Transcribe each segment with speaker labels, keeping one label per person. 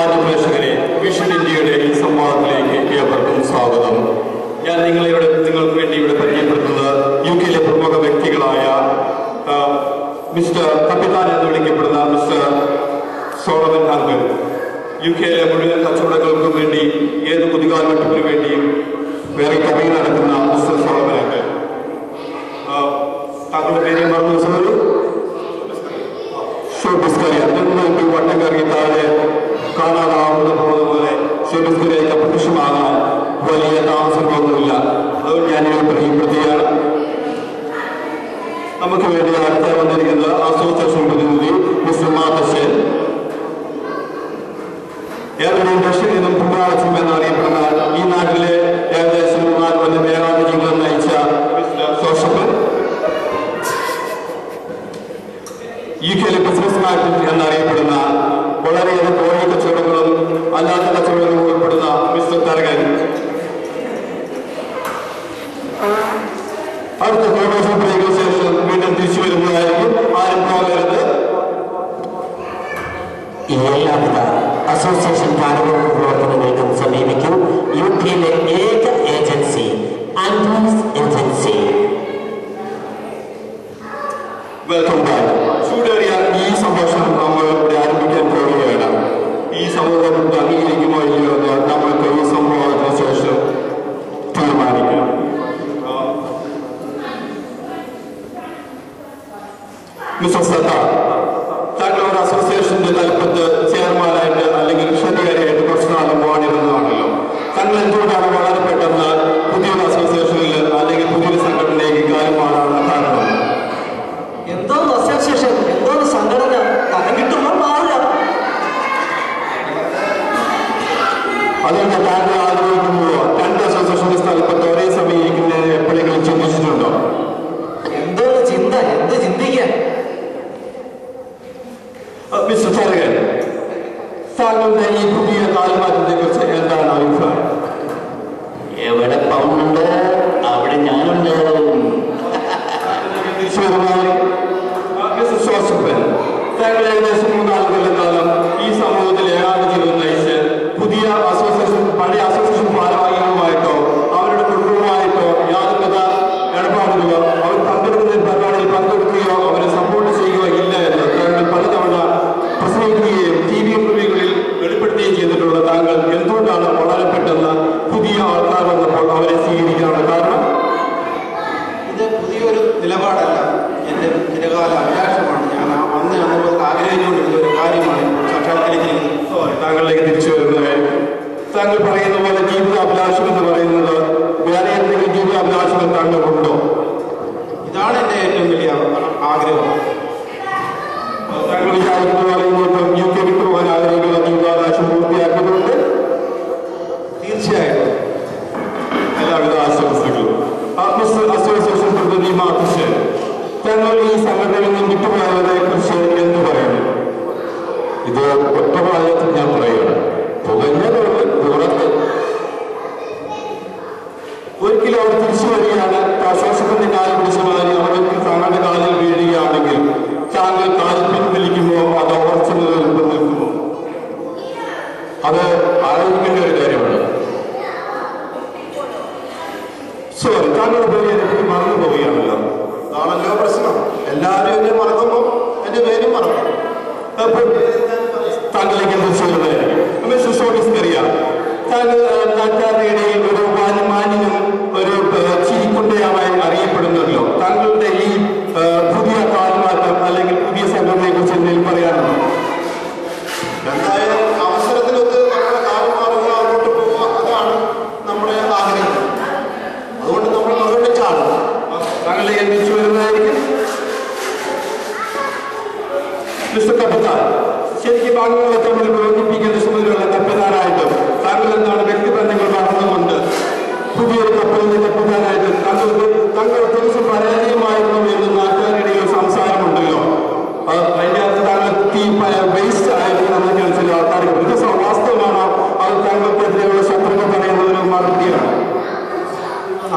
Speaker 1: മാന്യ പ്രേക്ഷകരെ, വിഷൻ ഇന്ത്യയുടെ ഈ സംവാദത്തിലേക്ക് ഏവർക്കും സ്വാഗതം. ഞാൻ നിങ്ങൾക്ക് വേണ്ടി ഇവിടെ പരിചയപ്പെടുത്തുന്നത് UK-യിലെ പ്രമുഖ വ്യക്തികളായ മിസ്റ്റർ കപ്പിത്താൻ എന്ന് വിളിക്കപ്പെടുന്ന മിസ്റ്റർ സോളമൻ അങ്കിൾ, UK-യിലെ മുഴുവൻ കച്ചവടങ്ങൾക്കും വേണ്ടി ഏത് കുതികാൽവെട്ടിനു വേണ്ടിയും വേറെ കറങ്ങി നടക്കുന്ന മിസ്റ്റർ സോളമൻ അങ്കിൾ. താങ്കളുടെ പേര് മറന്നു സാറ് ഷോബിസ്കറിയ. നിങ്ങൾക്ക് വട്ടം കറങ്ങി താഴെ കാണാനാവുന്ന പോലെ ഷോബിസ്കറിയൊക്കെ പ്രത്യക്ഷമാകാൻ വലിയ താമസങ്ങളൊന്നുമില്ല. അതുകൊണ്ട് ഞാനിവിടെ പരിചയപ്പെടുത്തുകയാണ്. നമുക്ക് വേണ്ടി അടുത്ത വന്നിരിക്കുന്നത് അസോസിയേഷൻ പ്രതിനിധി മിസ്റ്റർ മാതശൻ. ഏവരുടെയും റഷ്യയിൽ നിന്നും ഭൂപ്രാവശ്യം എന്നറിയപ്പെടുന്ന ഈ നാട്ടിലെ ഏകദേശം 4 കൊല്ലം ഏകാന്ത ജീവിതം നയിച്ച മിസ്റ്റർ സോഷപ്പൻ. UK-യിലെ ബിസിനസ് മാഗ്നറ്റ് എന്നറിയപ്പെടുന്ന വളരെയേറെ കോഴി കച്ചവടങ്ങളും അല്ലാത്ത കച്ചവടങ്ങളും ഉൾപ്പെടുന്ന മിസ്റ്റർ തരകൻ. അടുത്ത കോമേഴ്സ് ബ്രേക്കിന് ശേഷം വീണ്ടും തിരിച്ചു വരുന്നതായിരിക്കും. ആരും പോകരുത്.
Speaker 2: എല്ലാവിധ അസോസിയേഷൻ ഭാരവാഹി പ്രവർത്തനങ്ങൾക്കും സമീപിക്കും UK-യിലെ ഏക agency Andrews agency.
Speaker 1: Welcome back. ചൂടേറിയ ഈ സംഭാഷണം നമ്മൾ ഇവിടെ ആരംഭിക്കാൻ പോവുകയാണ്. ഈ സമൂഹം അംഗീകരിക്കുമോ ഇല്ലയോ എന്ന് നമ്മൾക്ക് ഈ സംഭവത്തിന് ശേഷം തീരുമാനിക്കാം. മിസ്റ്റർ സത്ത, താങ്കൾ ഒരു അസോസിയേഷന്റെ തലപ്പത്ത് ചെയർമാനായിട്ട് അല്ലെങ്കിൽ ക്ഷണികാരിയായിട്ട് കുറച്ച് നാളും വാണിരുന്നതാണല്ലോ. താങ്കൾ എന്തുകൊണ്ടാണ് വളരെ പെട്ടെന്ന് പുതിയൊരു അസോസിയേഷനിൽ അല്ലെങ്കിൽ പുതിയൊരു സംഘടനയിലേക്ക് കാര്യം മാറാനുള്ള കാരണം?
Speaker 3: എന്തോന്ന് അസോസിയേഷൻ, എന്തോന്ന് സംഘടന, തരം കിട്ടുമ്പോൾ മാറില്ല.
Speaker 1: അതുകൊണ്ട് താങ്കൾ ആഗ്രഹിക്കുമ്പോൾ 2 അസോസിയേഷന്റെ സ്ഥലപ്പത്ത് ഒരേ സമയം ഇരിക്കുന്നതിന് എപ്പോഴെങ്കിലും ചിന്തിച്ചിട്ടുണ്ടോ?
Speaker 3: എന്തോന്ന് ചിന്ത, എന്ത് ചിന്തിക്കാൻ?
Speaker 1: മിസ്റ്റർ തരകൻ, താങ്കളുടെ ഈ പുതിയ കാൽമാറ്റത്തെ കുറിച്ച് എന്താണ് അഭിപ്രായം?
Speaker 2: എവിടെ പൗണ്ട് അവിടെ ഞാനുണ്ട്.
Speaker 1: താങ്കൾ ഏകദേശം 3-4 കൊല്ലക്കാലം ഈ സമൂഹത്തിൽ ഏകാന്ത ജീവിതം നയിച്ച് പുതിയ അസോസിയേഷൻ പഴയ അസോസിയേഷൻ ഭാരവാഹികളുമായിട്ടോ അവരുടെ കുടുംബവുമായിട്ടോ യാതൊരുവിധ ഇടപാടുകളോ അവർ പങ്കെടുക്കുന്ന പരിപാടിയിൽ പങ്കെടുക്കുകയോ അവരെ സപ്പോർട്ട് ചെയ്യുകയോ ഇല്ല എന്ന് താങ്കൾ പലതവണ പ്രസംഗിക്കുകയും TV ഇന്റർവ്യൂകളിൽ വെളിപ്പെടുത്തുകയും ചെയ്തിട്ടുള്ള താങ്കൾ എന്തുകൊണ്ടാണ് വളരെ പെട്ടെന്ന് പുതിയ ആൾക്കാർ വന്നപ്പോൾ അവരെ സ്വീകരിക്കാനുള്ള കാരണം?
Speaker 4: ഇത് പുതിയൊരു നിലപാടല്ല, എൻ്റെ ചിരകാല അഭിലാഷമാണ്. ഞാൻ അന്ന് ആഗ്രഹിച്ചുകൊണ്ടിരുന്ന ഒരു കാര്യമാണ് ഇപ്പോൾ സാക്ഷാത്കരിച്ചിരിക്കുന്നത്.
Speaker 1: താങ്കളിലേക്ക് തിരിച്ചു വരുന്നതായിരിക്കും. താങ്കൾ പറയുന്ന പോലെ ജീവിതാഭിലാഷം എന്ന് പറയുന്നത് വേറെ എന്തെങ്കിലും ജീവിതാഭിലാഷങ്ങൾ താങ്കൾക്കുണ്ടോ?
Speaker 4: ഇതാണ് എൻ്റെ ഏറ്റവും വലിയ ആഗ്രഹം.
Speaker 1: താങ്കൾ വിചാരിക്കുന്ന പോലെ ഇങ്ങോട്ടും UK വിട്ടു പോകാൻ ആഗ്രഹിക്കുന്ന ജീവിതാഭിലാഷം പൂർത്തിയാക്കുന്നുണ്ട്?
Speaker 4: തീർച്ചയായിട്ടും.
Speaker 1: എല്ലാവിധ ആശംസകളും. അസോസിയേഷൻ പ്രതിനിധി മാതശൻ, താങ്കൾ ഈ സംഘടനയിൽ നിന്നും വിട്ടുപോയവരെ കുറിച്ച് എന്ത് പറയുന്നു?
Speaker 5: ഇത് ഒറ്റവായത്തിൽ ഞാൻ പറയുകയാണ്. പുകഞ്ഞതുകൊണ്ട് പുറത്ത്
Speaker 1: ഒരിക്കലും അവർ തിരിച്ചു വരികയാണ്. അസോസിയേഷന്റെ കാലിൽ പിടിച്ച മാതിരി അവർക്ക് താങ്കളുടെ കാലിൽ വീഴുകയാണെങ്കിൽ താങ്കൾ കാലിൽ പിൻവലിക്കുമോ അതോ ഉറച്ചു നിൽക്കുമോ?
Speaker 5: അത് ആലോചിക്കേണ്ട ഒരു കാര്യമാണ്.
Speaker 1: സോറി, താങ്കളുടെ പേര് എനിക്ക് മറന്നു പോവുകയാണല്ലോ.
Speaker 4: അതാണല്ലോ പ്രശ്നം. എല്ലാവരും എന്നെ മറക്കുമ്പോൾ എൻ്റെ പേരും മറക്കും.
Speaker 1: താങ്കളിലേക്ക് മിസ്റ്റർ ഷോബിസ്കറിയ, താങ്കൾ നാട്ടുകാരുടെ ഇടയിൽ ഒരു മാന്യനും ഒരു ചിരിക്കുണ്ടയായി അറിയപ്പെടുന്നല്ലോ. താങ്കളുടെ ഈ പുതിയ കാൽമാറ്റം അല്ലെങ്കിൽ പുതിയ സംഘടനയെ കുറിച്ച് എന്തെങ്കിലും പറയാനുണ്ടോ?
Speaker 4: എന്തായാലും അവസരത്തിലൊത്ത് നമ്മുടെ കാലം മാറുക, അങ്ങോട്ട് പോവുക, അതാണ് നമ്മുടെ ആഗ്രഹം. അതുകൊണ്ട് നമ്മൾ മറുപടിച്ചാണ്
Speaker 1: താങ്കളിലേക്ക് തിരിച്ചു വരുന്നതായിരിക്കും. മിസ്റ്റർ കപ്പിത്താൻ, ശരിക്കും അംഗങ്ങളെ തമ്മിൽ പ്രവർത്തിപ്പിക്കുന്ന ചുമതലയുള്ള കപ്പിത്താനായിട്ടും താങ്കൾ എന്താണ് വ്യക്തിബന്ധങ്ങൾ മറന്നുകൊണ്ട് പുതിയൊരു കപ്പലിന്റെ കപ്പിത്താനായിട്ടും താങ്കൾ ദിവസം പരാജയമായിരുന്നു എന്ന് നാട്ടുകാരുടെ സംസാരമുണ്ടല്ലോ. അതിൻ്റെ അകത്ത് താങ്കൾ വേസ്റ്റ് ആയിരുന്നു എന്നൊക്കെ ചില ആൾക്കാർക്ക് ഇത് വാസ്തവമാണോ? അത് താങ്കൾക്കെതിരെയുള്ള ശത്രുക്കൾ പറയുന്നത് ഒരു മറുപടിയാണ്.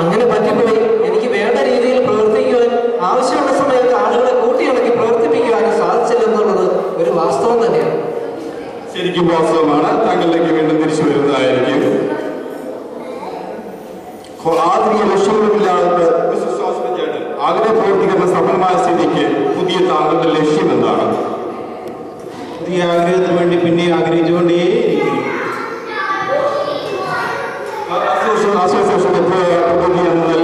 Speaker 3: അങ്ങനെ പറ്റിപ്പോയി. എനിക്ക് വേണ്ട രീതിയിൽ പ്രവർത്തിക്കുവാൻ, ആവശ്യമുള്ള സമയത്ത് ആളുകളെ കൂട്ടിയിണക്കി പ്രവർത്തിപ്പിക്കുവാനും സാധിച്ചില്ലെന്നുള്ളത് ഒരു വാസ്തവം തന്നെയാണ്.
Speaker 1: ശരിക്കും വാസ്തവമാണ്. താങ്കളിലേക്ക് വീണ്ടും തിരിച്ചു വരുന്നതായിരിക്കും. ആധുനിക ലക്ഷ്യങ്ങളില്ലാതെ ആഗ്രഹ പ്രവർത്തിക്കുന്ന സഫലമായ സ്ഥിതിക്ക് പുതിയ താങ്കളുടെ ലക്ഷ്യം എന്താണ്?
Speaker 4: പുതിയ ആഗ്രഹത്തിന് വേണ്ടി പിന്നെ ആഗ്രഹിച്ചുകൊണ്ടേയിരിക്കും.
Speaker 1: അസോസിയേഷന്റെ പുതിയ മുതൽ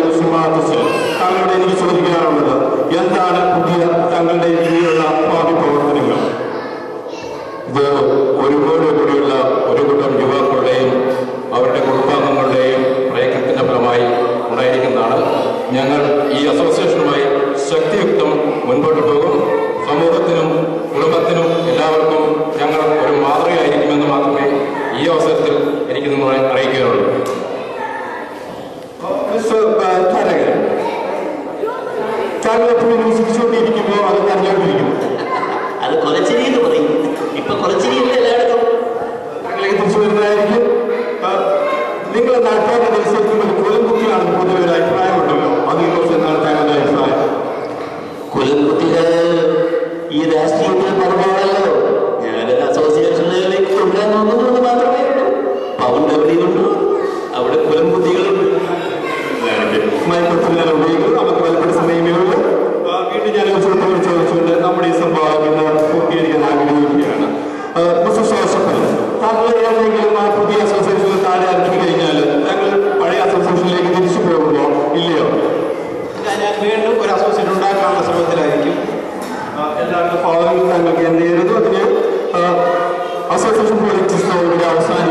Speaker 1: താങ്കളോട് എനിക്ക് ചോദിക്കാറുള്ളത് എന്താണ് പുതിയ താങ്കളുടെ രീതിയിലുള്ള ഭാവി പ്രവർത്തനങ്ങൾ?
Speaker 5: ഇത് ഒരുപാട് കൂടിയുള്ള ഒരു കൂട്ടം യുവാക്കളുടെയും അവരുടെ കുടുംബാംഗങ്ങളുടെയും പ്രയത്നത്തിന്റെ ഫലമായി ഉണ്ടായിരിക്കുന്നതാണ്. ഞങ്ങൾ ഈ അസോസിയേഷനുമായി ശക്തിയുക്തം മുൻപോട്ട് പോകും. സമൂഹത്തിനും കുടുംബത്തിനും എല്ലാവർക്കും ഞങ്ങൾ ഒരു മാതൃകയായിരിക്കുമെന്ന് മാത്രമേ ഈ അവസരത്തിൽ എനിക്ക് നിങ്ങളെ അറിയിക്കാനുള്ളൂ.
Speaker 1: താങ്കൾ എപ്പോഴും ചിരിച്ചുകൊണ്ടിരിക്കുമ്പോൾ അത് കരഞ്ഞുകൊണ്ടിരിക്കുന്നു.
Speaker 2: അത് കുറച്ചിരിയെന്ന് പറയും. ഇപ്പൊ കുറച്ചിരിയില്ല എല്ലായിടത്തും.
Speaker 1: താങ്കളേക്ക് തിരിച്ചു വരുന്നതായിരിക്കും. നിങ്ങളുടെ നാട്ടുകാരുടെ മത്സരിക്കുമ്പോൾ കൊലംകുത്തിയാണെന്ന് പൊതുവെ ഒരു അഭിപ്രായമുണ്ടല്ലോ. അതിനെക്കുറിച്ച് എന്താണ് താങ്കളുടെ അഭിപ്രായം?
Speaker 2: കൊലംകുത്തികൾ ഈ രാഷ്ട്രീയത്തിൽ പറഞ്ഞാണല്ലോ. ഞാനൊരു അസോസിയേഷനിലേക്ക് കൊണ്ടുവരാൻ നോക്കുന്നത് മാത്രമേ ഉള്ളൂ. പൗണ്ട് എവിടെയുണ്ടോ അവിടെ കൊലംകുത്തികളുണ്ട്.
Speaker 1: മയക്കത്തിൽ ഉപയോഗിക്കുന്നു. നമുക്ക് വലപ്പെട്ട സമയമേ ഉള്ളൂ. വീണ്ടും ഞാൻ ചോദ്യങ്ങൾ ചോദിച്ചുകൊണ്ട് നമ്മുടെ ഈ സംഭാവന പൂർത്തീകരിക്കാൻ ആഗ്രഹിക്കുകയാണ്. താങ്കൾ ഏതെങ്കിലും ആ പുതിയ അസോസിയേഷനിൽ താഴെ ഇറക്കി കഴിഞ്ഞാൽ താങ്കൾ പഴയ അസോസിയേഷനിലേക്ക് തിരിച്ചു പോകുമോ ഇല്ലയോ?
Speaker 4: ഞാൻ വീണ്ടും ഒരു അസോസിയേഷൻ ഉണ്ടാക്കാനുള്ള ശ്രമത്തിലായിരിക്കും.
Speaker 1: എല്ലാവരുടെ ഫോളോവിംഗ് താങ്കൾക്ക് എന്ത് ചെയ്യരുത്. അതിന് അസോസിയേഷൻ പൊളിറ്റിക്സ് അവസാനം